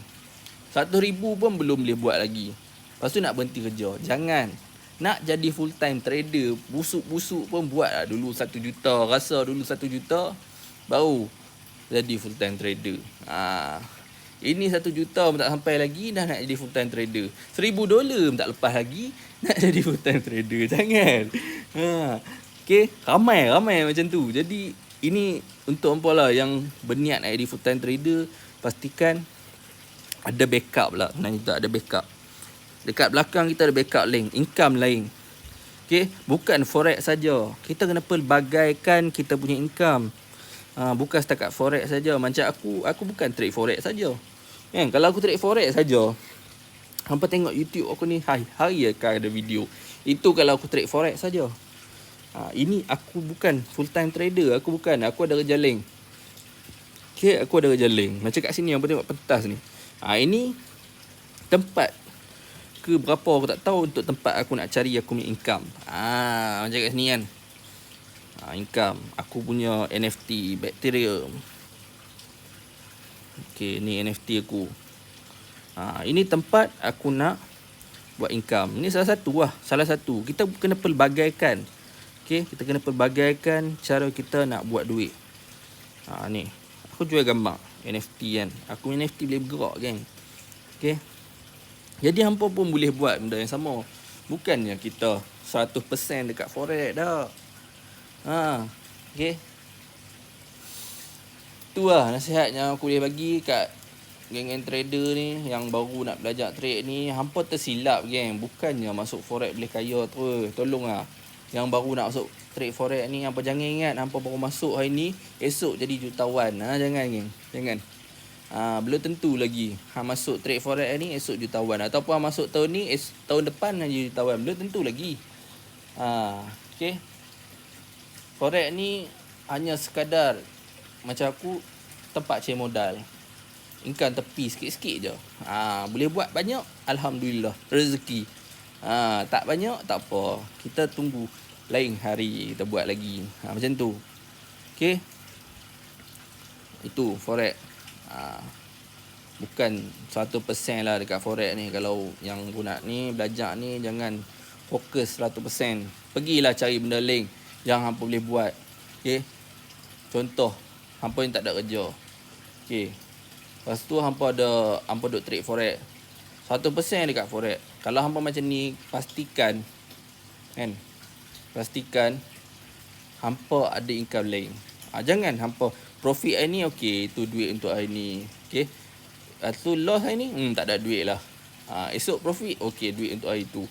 100,000 pun belum boleh buat lagi. Lepas tu nak berhenti kerja. Jangan. Nak jadi full time trader, busuk-busuk pun buat lah dulu 1 juta. Rasa dulu 1 juta, baru jadi full time trader. Ini 1 juta pun tak sampai lagi, dah nak jadi full time trader. $1,000 pun tak lepas lagi, nak jadi full time trader. Jangan. Okay, ramai macam tu. Jadi ini untuk hampa lah yang berniat nak jadi full time trader, pastikan ada backup lah. Kita ada backup. Dekat belakang kita ada backup lain, income lain. Okay, bukan forex saja. Kita kena pelbagaikan kita punya income. Bukan setakat forex saja. Macam aku bukan trade forex saja. Kan, kalau aku trade forex saja, hampa tengok YouTube aku ni hari akan ada video. Itu kalau aku trade forex saja. Ini aku bukan full time trader. Aku ada kerja lain. Okay, aku ada kerja lain. Macam kat sini hampa tengok pentas ni. Ini tempat ke berapa aku tak tahu, untuk tempat aku nak cari aku punya income. Macam kat sini kan. Income. Aku punya NFT Bacteria. Okay, ni NFT aku. Ini tempat aku nak buat income. Ini salah satu. Kita kena pelbagaikan. Okay, kita kena pelbagaikan cara kita nak buat duit. Ni. Aku jual gambar NFT kan. Aku NFT boleh bergerak geng. Okay. Jadi hampa pun boleh buat benda yang sama. Bukannya kita 100% dekat forex dah. Okay. Itulah nasihat yang aku boleh bagi kat geng-geng trader ni yang baru nak belajar trade ni. Hampa tersilap geng. Bukannya masuk forex boleh kaya terus. Tolonglah. Yang baru nak masuk trade forex ni, hampa jangan ingat hampa baru masuk hari ni, esok jadi jutawan. Jangan geng. Jangan. Belum tentu lagi masuk trade forex ni esok jutawan, ataupun masuk tahun ni tahun depan jadi jutawan. Belum tentu lagi. Okay. Forex ni hanya sekadar macam aku, tempat cari modal, income tepi sikit-sikit je. Boleh buat banyak, alhamdulillah, rezeki. Tak banyak, tak apa, kita tunggu lain hari kita buat lagi. Macam tu. Okay. Itu forex. Bukan 100% lah dekat forex ni. Kalau yang aku nak ni belajar ni, jangan fokus 100%. Pergilah cari benda lain yang hampa boleh buat. Okay. Contoh, hampa yang tak ada kerja. Okay. Lepas tu hampa duk trade forex. 100% dekat forex. Kalau hampa macam ni, pastikan hampa ada income lain. Jangan hampa profit hari ni, okey, itu duit untuk hari ni. Okey. Tu loss hari ni, tak ada duit lah. Esok profit, okey, duit untuk hari tu.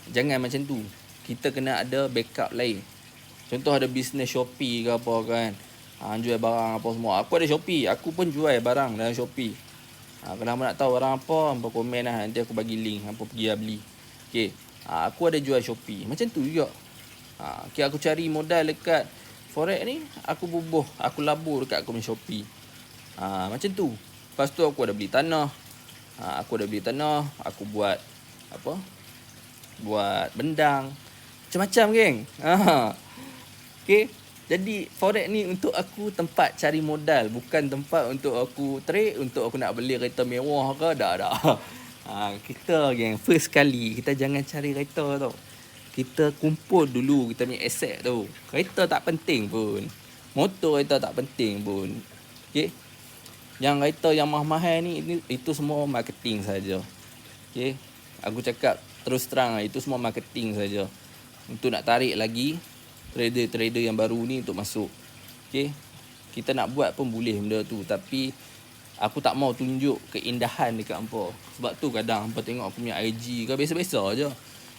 Jangan macam tu. Kita kena ada backup lain. Contoh ada bisnes Shopee ke apa kan. Jual barang apa semua. Aku ada Shopee. Aku pun jual barang dalam Shopee. Kalau hampa nak tahu barang apa, hampa komen lah. Nanti aku bagi link. Hampa pergi beli. Okay. Aku ada jual Shopee. Macam tu juga. Okay, aku cari modal dekat forex ni. Aku bubuh. Aku labur dekat aku punya Shopee. Macam tu. Lepas tu aku ada beli tanah. Aku buat apa? Buat bendang. Macam-macam geng. Okay. Jadi forex ni untuk aku tempat cari modal, bukan tempat untuk aku trade, untuk aku nak beli kereta mewah ke. Dah. Kita geng, first kali kita jangan cari kereta tau. Kita kumpul dulu kita punya aset tu. Kereta tak penting pun. Motor kereta tak penting pun. Okay. Yang kereta yang mahal-mahal ni, itu semua marketing saja. Okay. Aku cakap terus terang, itu semua marketing saja. Untuk nak tarik lagi trader-trader yang baru ni untuk masuk. Okay. Kita nak buat pun boleh benda tu. Tapi Aku tak mau tunjuk keindahan dekat hampa. Sebab tu kadang hampa tengok aku punya IG ke biasa-biasa je.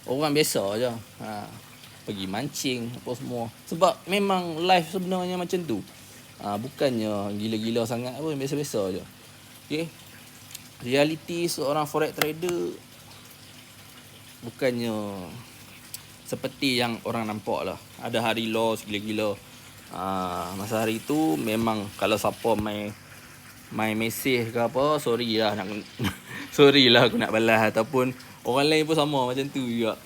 Orang biasa je. Pergi mancing apa semua. Sebab memang life sebenarnya macam tu. Bukannya gila-gila sangat pun, biasa-biasa je. Okay. Realiti seorang forex trader bukannya seperti yang orang nampak lah. Ada hari loss gila-gila. Masa hari tu memang kalau siapa main mesej ke apa, sorry lah sorry lah aku nak balas, ataupun orang lain pun sama macam tu juga.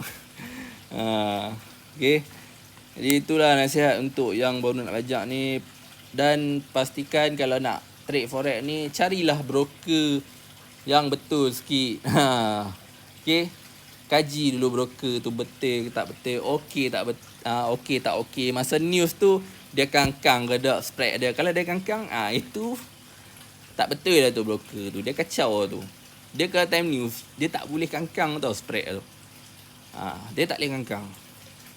Okay. Jadi itulah nasihat untuk yang baru nak belajar ni. Dan pastikan kalau nak trade forex ni, carilah broker yang betul sikit. Okay. Kaji dulu broker tu betul ke tak betul, okey tak okey. Masa news tu dia kangkang ke tak spread dia. Kalau dia kangkang, itu tak betul lah tu broker tu. Dia kacau tu. Dia kalau time news, dia tak boleh kangkang tau spread tu. Dia tak boleh kangkang.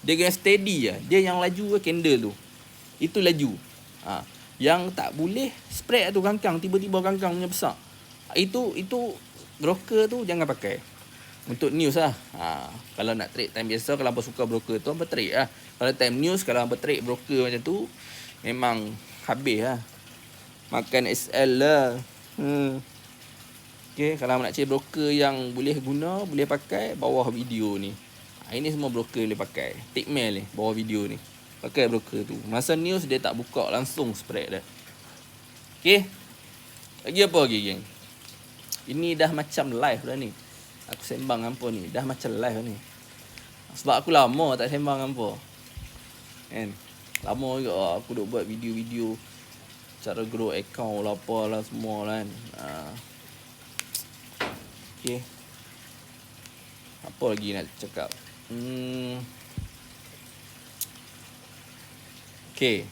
Dia kena steady lah. Dia yang laju ke candle tu. Itu laju. Yang tak boleh spread tu kangkang, tiba-tiba kangkang punya besar. Itu broker tu jangan pakai. Untuk news lah. Kalau nak trade time biasa, kalau hampa suka broker tu, hampa trade lah. Kalau time news, kalau hampa trade broker macam tu, memang habis lah. Makan SL lah. Okay, kalau nak cari broker yang boleh guna, boleh pakai, bawah video ni. Ini semua broker boleh pakai. Tickmail ni, bawah video ni. Pakai broker tu. Masa news, dia tak buka langsung spread dah. Okay. Lagi apa lagi, geng? Ini dah macam live dah ni. Aku sembang hampa ni. Dah macam live ni. Sebab aku lama tak sembang hampa. Kan? Lama juga aku duk buat video-video cara grow account lah apalah semua lah kan. Okay. Apa lagi nak cakap? Okay.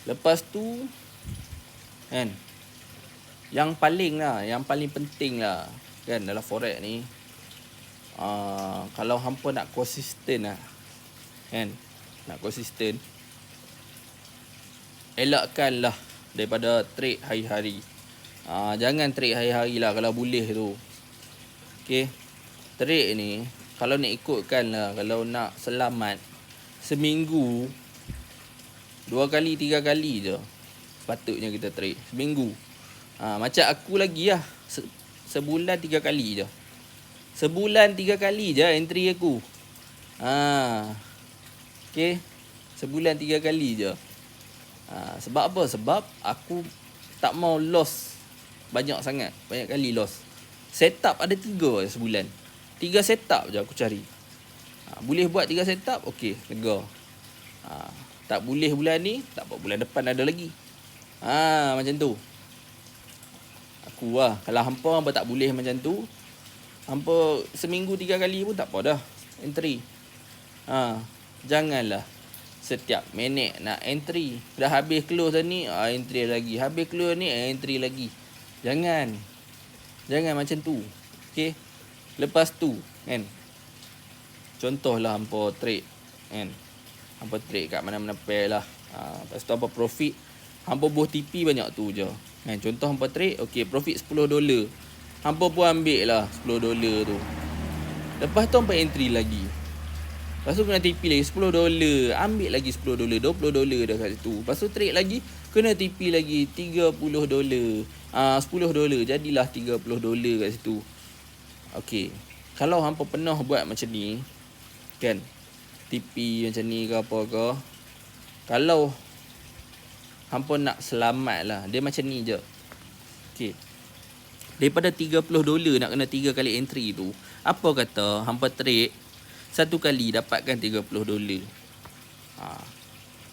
Lepas tu kan, yang paling penting lah kan dalam forex ni, kalau hampa nak konsisten lah kan, nak konsisten, elakkanlah daripada trade hari-hari. Jangan trade hari-hari lah kalau boleh tu. Okay. Trade ni kalau nak ikutkan lah, kalau nak selamat, seminggu 2 kali 3 kali je sepatutnya kita trade seminggu. Macam aku lagi lah, sebulan 3 kali je. Sebulan 3 kali je entry aku. Okay. Sebulan 3 kali je. Sebab apa? Sebab aku tak mau loss banyak sangat. Banyak kali loss. Setup ada 3 sebulan. 3 setup je aku cari. Boleh buat 3 setup, okey, lega. Tak boleh bulan ni, tak apa, bulan depan ada lagi. Macam tu. Aku lah. Kalau hampa tak boleh macam tu, hampa seminggu 3 kali pun tak apa dah entry. Janganlah setiap minit nak entry. Dah habis close dah ni, entry lagi. Habis close ni, entry lagi. Jangan macam tu. Okay. Lepas tu kan, contohlah hampa trade kan, hampa trade kat mana-mana pair lah. Lepas tu hampa profit, hampa buh TP banyak tu je kan. Contoh hampa trade, okay, profit $10, hampa pun ambil lah $10 tu. Lepas tu hampa entry lagi. Lepas tu kena TP lagi $10, ambil lagi $10, $20 dah kat situ. Lepas tu trade lagi, kena TP lagi $30, $10, jadilah $30 kat situ. Okey. Kalau hampa pernah buat macam ni kan, TP macam ni ke apa ke, kalau hampa nak selamat lah, dia macam ni je. Okey. Daripada $30 nak kena 3 kali entry tu, apa kata hampa trade satu kali dapatkan $30.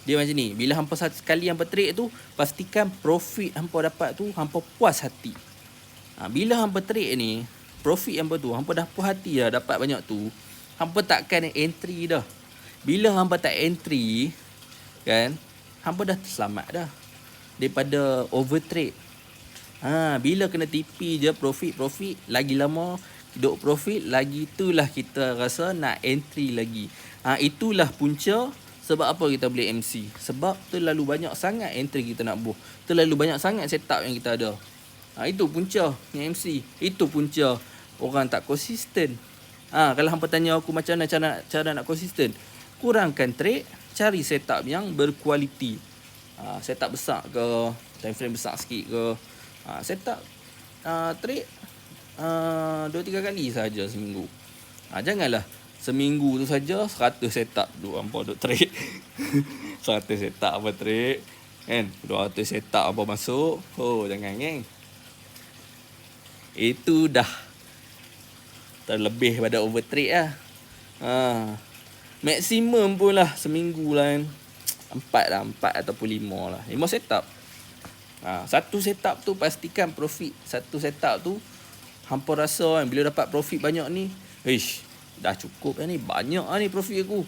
Dia macam ni. Bila hampa sekali hampa trade tu, pastikan profit hampa dapat tu, hampa puas hati. Bila hampa trade ni, profit hampa tu, hampa dah puas hati dah dapat banyak tu, hampa takkan entry dah. Bila hampa tak entry kan, hampa dah terselamat dah daripada overtrade. Bila kena TP je profit, lagi lama duk profit, lagi itulah kita rasa nak entry lagi. Itulah punca sebab apa kita boleh MC. Sebab terlalu banyak sangat entry kita nak buh, terlalu banyak sangat setup yang kita ada. Itu punca yang MC. Itu punca orang tak konsisten. Kalau hampa tanya aku macam mana cara nak konsisten, kurangkan trade, cari setup yang berkualiti. Setup besar ke, time frame besar sikit ke. Setup trade 2-3 kali saja seminggu. Janganlah seminggu tu saja 100 setup tu hampa duk trade. 100 setup apa trade kan, 200 setup apa masuk. Jangan geng. Itu dah terlebih pada overtrade lah. Maksimum pun lah seminggu lah kan, 4 ataupun 5 lah. 5 setup. Satu setup tu pastikan profit. Satu setup tu hampa rasa kan, bila dapat profit banyak ni, dah cukup lah ni, banyak lah ni profit aku.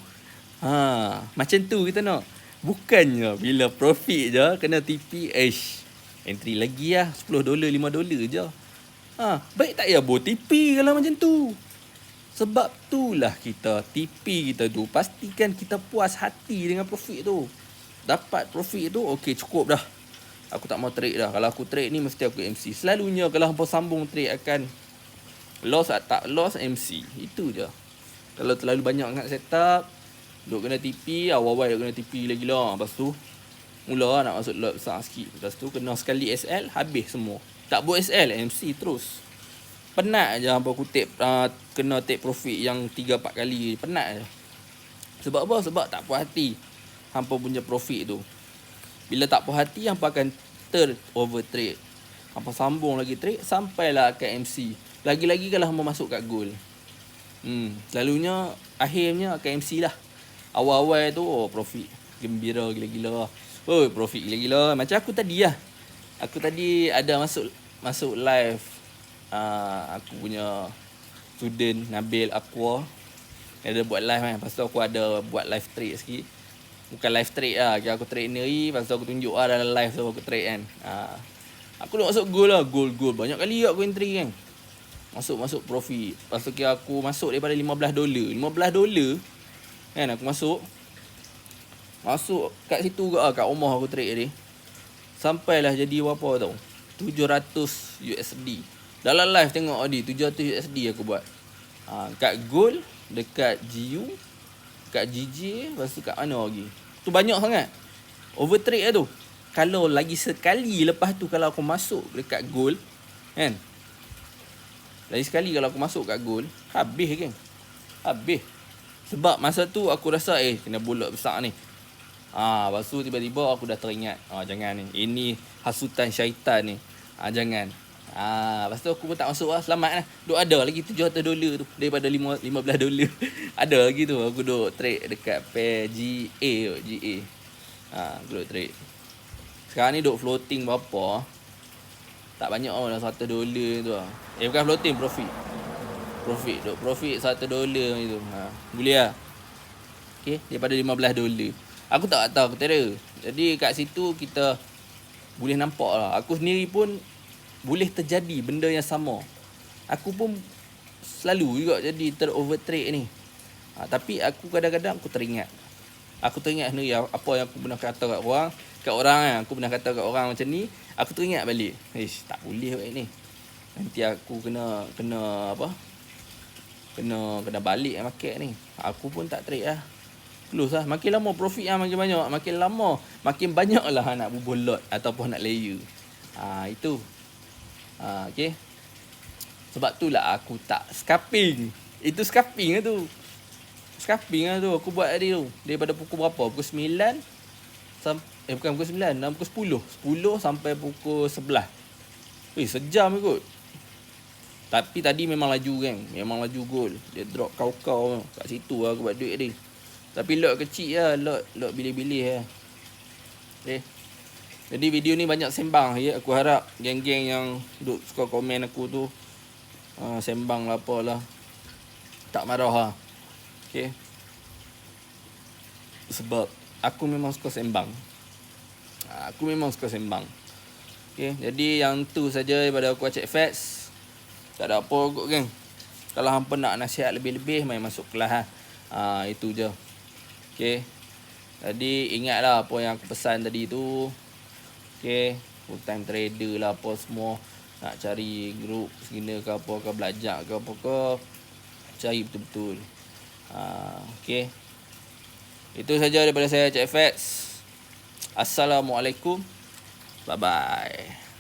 Macam tu kita nak. Bukannya bila profit je kena TP, entry lagi lah $10, $5 je. Baik tak ya buat TP kalau macam tu. Sebab itulah kita TP kita tu, pastikan kita puas hati dengan profit tu. Dapat profit tu, okey cukup dah. Aku tak mau trade dah. Kalau aku trade ni mesti aku MC. Selalunya kalau hampa sambung trade akan loss atau tak loss MC. Itu je. Kalau terlalu banyak sangat setup, duk kena TP, awal-awal duk kena TP gila-gila. Lepas tu mula nak masuk lot besar sikit. Lepas tu kena sekali SL, habis semua. Tak buat SL, MC terus. Penat je hampa kutip kena take profit yang 3-4 kali. Penat je. Sebab apa? Sebab tak puas hati hampa punya profit tu. Bila tak puas hati, hampa akan over-trade. Hampa sambung lagi trade sampailah ke MC. Lagi-lagi kalau hampa masuk kat goal. Selalunya akhirnya ke MC lah. Awal-awal tu profit gembira gila-gila. Profit gila-gila. Macam aku tadi lah. Aku tadi ada masuk live aku punya student Nabil Aqua. Ada buat live kan. Lepas tu aku ada buat live trade sikit. Bukan live trade lah, kira aku trade sendiri. Lepas tu aku tunjuk lah dalam live tu aku trade kan. Aku nak masuk goal lah. Goal banyak kali aku entry kan. Masuk profit. Lepas tu kira aku masuk daripada $15 kan, aku masuk kat situ ke kat rumah aku trade ni. Sampailah jadi berapa tau, $700. Dalam live tengok tadi $700 aku buat. Kat goal, dekat GU, kat GJ, lepas tu kat mana lagi. Tu banyak sangat. Overtrade lah tu. Kalau lagi sekali lepas tu kalau aku masuk dekat goal kan, lagi sekali kalau aku masuk kat goal, habis kan. Habis. Sebab masa tu aku rasa kena bulat besar ni. Lepas tu tiba-tiba aku dah teringat, jangan ni, ini hasutan syaitan ni. Jangan. Lepas tu aku pun tak masuk lah. Selamat lah. Duk ada lagi $700 tu daripada $15. Ada lagi tu. Aku duk trade dekat pair GA. Aku duk trade. Sekarang ni duk floating berapa, tak banyak lah, $100 tu lah. Bukan floating, Profit $1 macam tu. Boleh lah. Okay, daripada $15. Aku tak tahu, aku tera. Jadi kat situ kita boleh nampak lah. Aku sendiri pun boleh terjadi benda yang sama. Aku pun selalu juga jadi over-trade ni. Tapi aku kadang-kadang aku teringat. Aku teringat sendiri apa yang aku pernah kata kat orang kan. Aku pernah kata kat orang macam ni. Aku teringat balik. Tak boleh kat ni. Nanti aku kena apa? Kena balik market ni. Aku pun tak trade lah. Close lah. Makin lama profit lah makin banyak. Makin lama makin banyak lah nak bubuh lot ataupun nak layer. Itu. Okay. Sebab tu lah aku tak scalping. Itu scalping lah tu. Aku buat tadi tu. Daripada pukul berapa? Pukul 9 bukan pukul 9, dalam pukul 10 sampai pukul 11. Sejam kot. Tapi tadi memang laju kan. Memang laju goal. Dia drop kau-kau kat situ lah aku buat duit tadi. Tapi lot kecil lah. Lot bilih-bilih lah. Okay. Jadi video ni banyak sembang. Aku harap geng-geng yang duk suka komen aku tu sembang lah apalah, tak marah lah. Okay. Sebab aku memang suka sembang. Okay. Jadi yang tu saja daripada aku Acik Fats. Tak ada apa kot geng. Kalau hampa nak nasihat lebih-lebih, main masuk kelas lah. Itu je. Okay. Jadi ingatlah apa yang aku pesan tadi tu. Okay. Full time trader lah apa semua. nak cari grup segina ke apa ke, belajar ke apa ke, cari betul-betul. Okay. Itu saja daripada saya, Cik FX. Assalamualaikum. Bye-bye.